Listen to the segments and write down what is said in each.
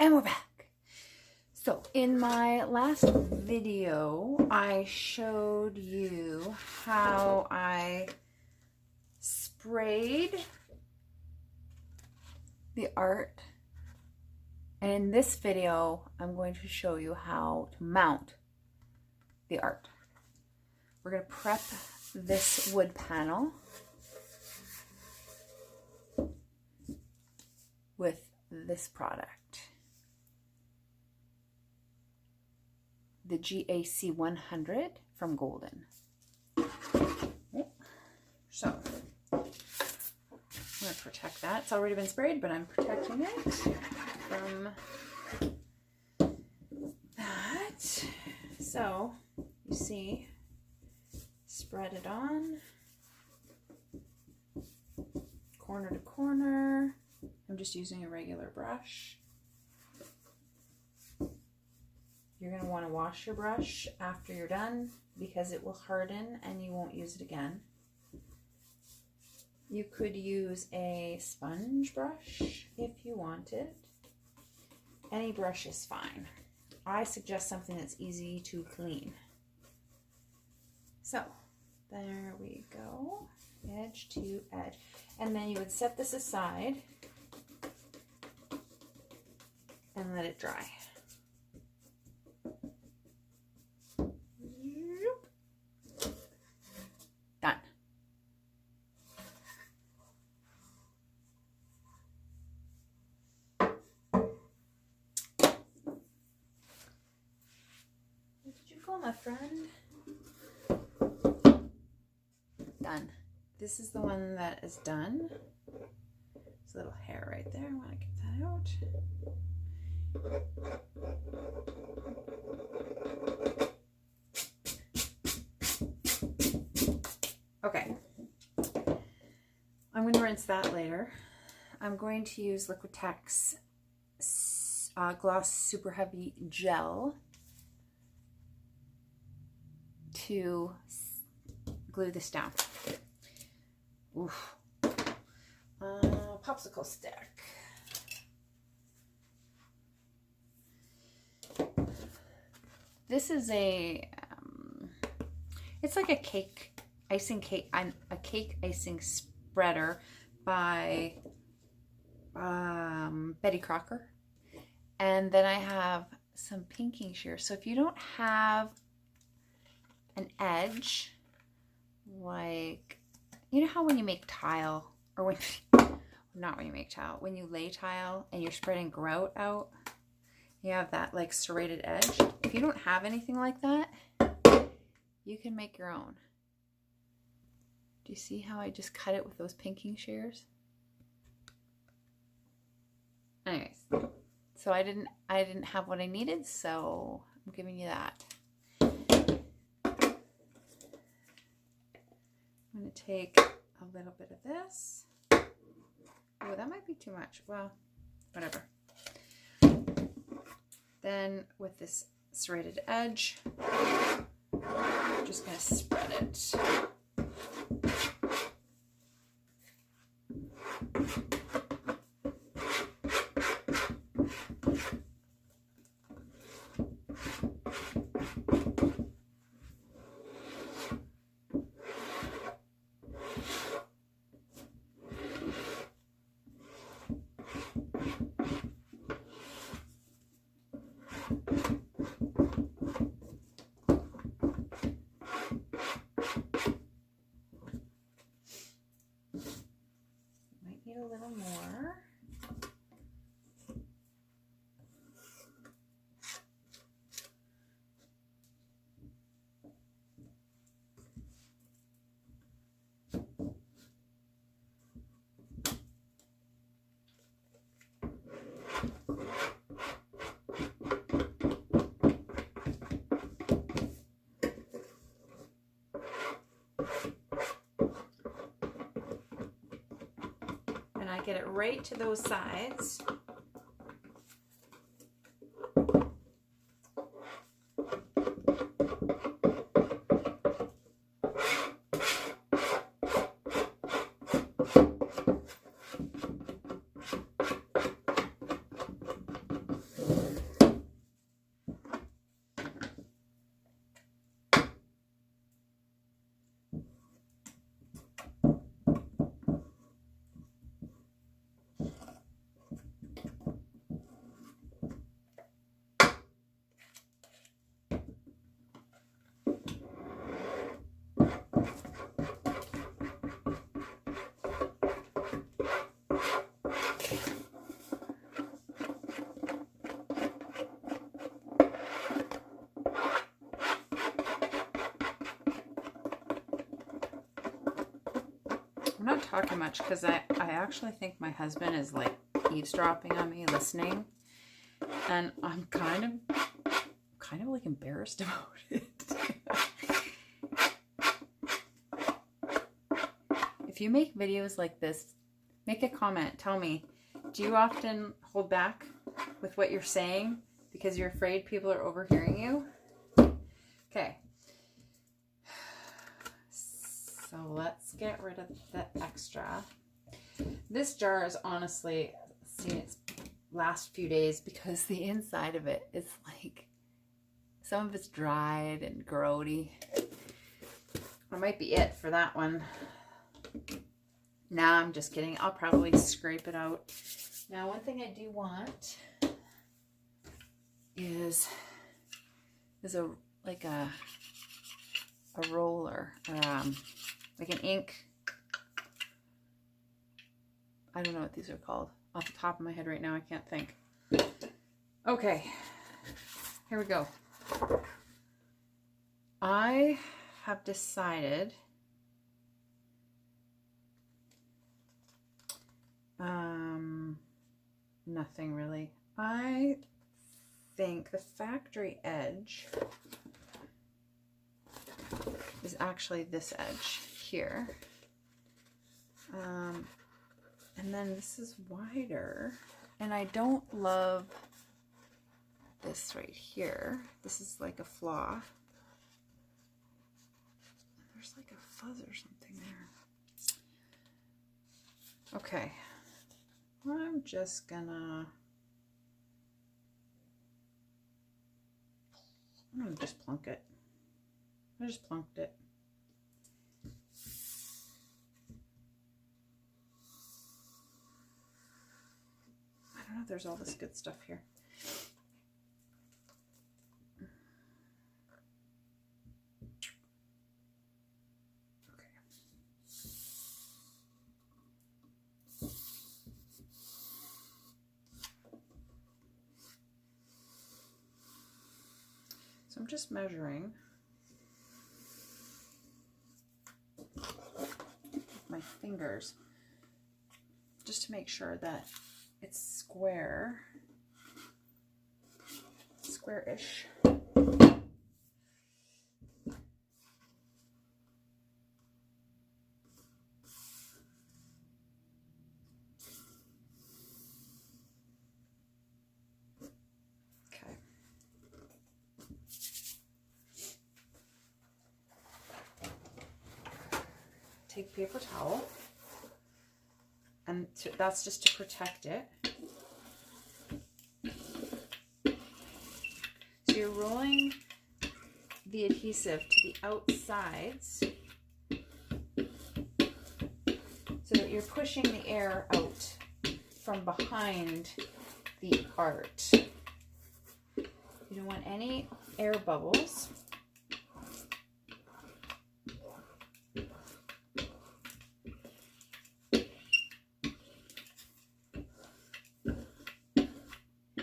And we're back. So in my last video, I showed you how I sprayed the art. And in this video, I'm going to show you how to mount the art. We're going to prep this wood panel with this product. The GAC 100 from Golden. So, I'm going to protect that. It's already been sprayed, but I'm protecting it from that. So, you see, spread it on, corner to corner. I'm just using a regular brush. You're going to want to wash your brush after you're done because it will harden and you won't use it again. You could use a sponge brush if you wanted. Any brush is fine. I suggest something that's easy to clean. So, there we go. Edge to edge. And then you would set this aside and let it dry. Done. Where did you go, my friend? Done. This is the one that is done. There's a little hair right there. I want to get that out. Okay, I'm going to rinse that later. I'm going to use Liquitex Gloss Super Heavy Gel to glue this down. Oof. Popsicle stick. This is a, it's like a cake icing spreader by Betty Crocker. And then I have some pinking shears. So if you don't have an edge, like, you know how when you make tile, or when, not when you make tile, when you lay tile and you're spreading grout out, you have that like serrated edge. If you don't have anything like that, you can make your own. Do you see how I just cut it with those pinking shears? Anyways, so I didn't have what I needed, so I'm giving you that. I'm going to take a little bit of this. Oh, that might be too much. Well, whatever. Then with this serrated edge, I'm just going to spread it. Might need a little more. And I get it right to those sides. talking much because I actually think my husband is like eavesdropping on me, listening, and I'm kind of like embarrassed about it. If you make videos like this, make a comment. Tell me, do you often hold back with what you're saying because you're afraid people are overhearing you? Okay. So let's get rid of the extra. This jar is honestly seen its last few days because the inside of it is like, some of it's dried and grody. That might be it for that one. Nah, I'm just kidding. I'll probably scrape it out. Now, one thing I do want is a roller, or like an ink. I don't know what these are called. Off the top of my head right now, I can't think. Okay, here we go. I have decided nothing really. I think the factory edge is actually this edge here. And then this is wider, and I don't love this right here. This is like a flaw. There's like a fuzz or something there. Okay, I'm just gonna just plunk it. I just plunked it. I don't know if there's all this good stuff here. So I'm just measuring with my fingers just to make sure that it's square-ish. Take paper towel, and that's just to protect it. So you're rolling the adhesive to the outsides so that you're pushing the air out from behind the art. You don't want any air bubbles.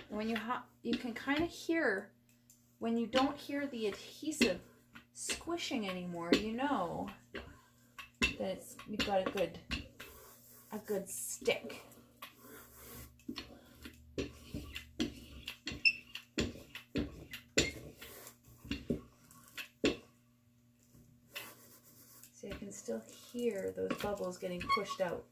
When you can kind of hear, when you don't hear the adhesive squishing anymore, you know that you've got a good stick. See, I can still hear those bubbles getting pushed out.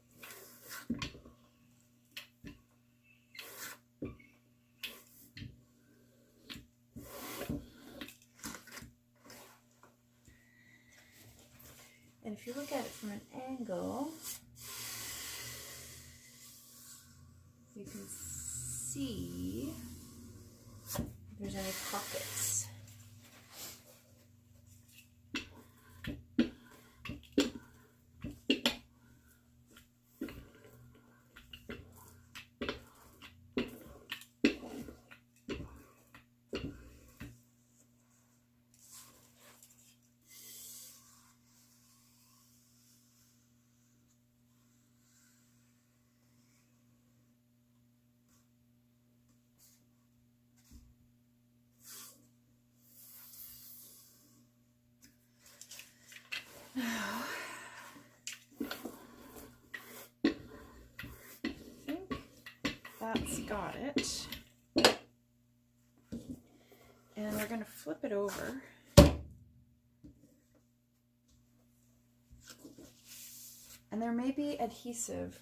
And if you look at it from an angle, you can see if there's any pockets. that's got it. And we're going to flip it over. And there may be adhesive.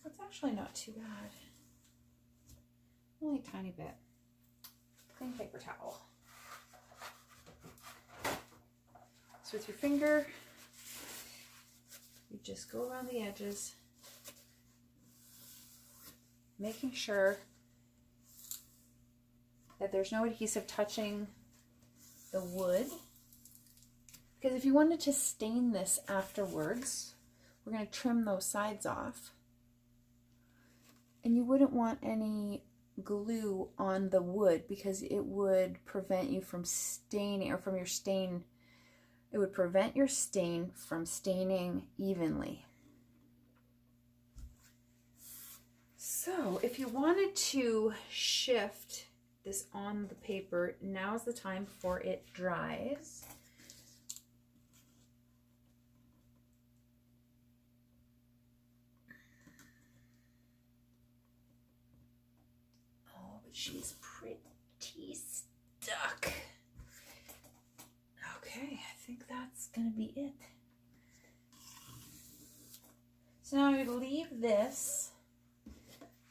That's actually not too bad. Only a tiny bit. Clean paper towel. So with your finger, you just go around the edges, making sure that there's no adhesive touching the wood. Because if you wanted to stain this afterwards, we're going to trim those sides off. And you wouldn't want any glue on the wood because it would prevent you from staining, or from your stain, it would prevent your stain from staining evenly. So if you wanted to shift this on the paper, now's the time before it dries. She's pretty stuck. Okay, I think that's gonna be it. So now I'm gonna leave this.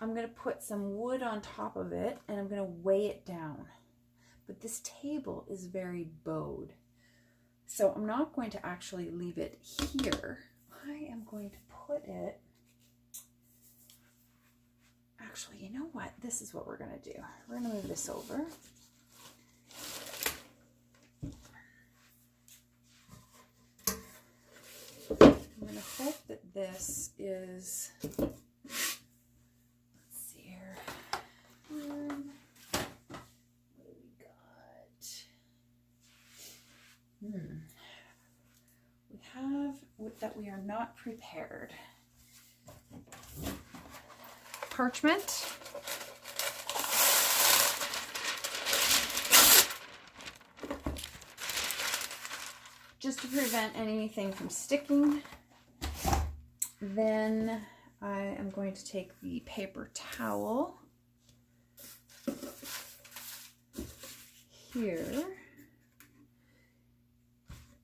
I'm gonna put some wood on top of it and I'm gonna weigh it down. But this table is very bowed. So I'm not going to actually leave it here. I am going to put it, actually, you know what? This is what we're going to do. We're going to move this over. I'm going to hope that this is, let's see here. What do we got? We have that we are not prepared. Parchment. Just to prevent anything from sticking. Then I am going to take the paper towel here.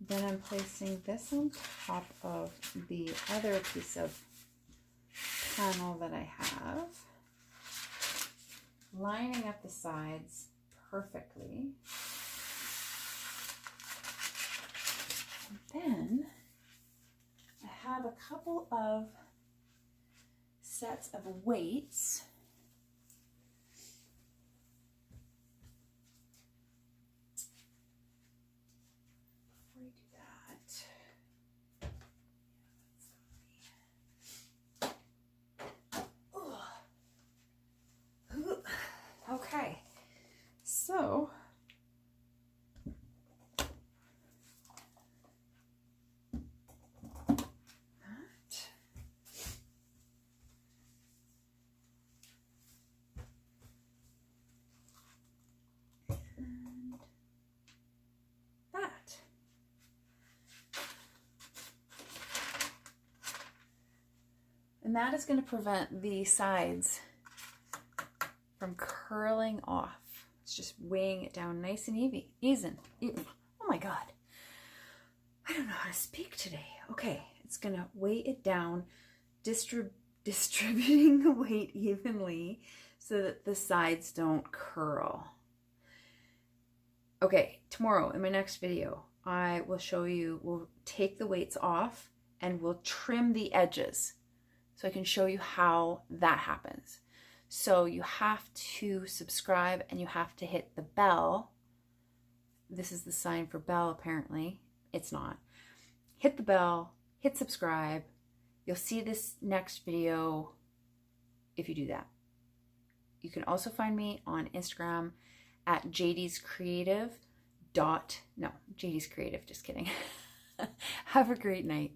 Then I'm placing this on top of the other piece of panel that I have, lining up the sides perfectly. And then I have a couple of sets of weights. Before we do that, okay, so that. And that is going to prevent the sides from curling off. It's just weighing it down nice and even. Oh my God. I don't know how to speak today. Okay, it's going to weigh it down, distributing the weight evenly so that the sides don't curl. Okay, tomorrow in my next video, I will show you, we'll take the weights off and we'll trim the edges so I can show you how that happens. So you have to subscribe and you have to hit the bell. This is the sign for bell, apparently. It's not. Hit the bell, hit subscribe. You'll see this next video if you do that. You can also find me on Instagram at Jady's Creative. Jady's Creative, just kidding. Have a great night.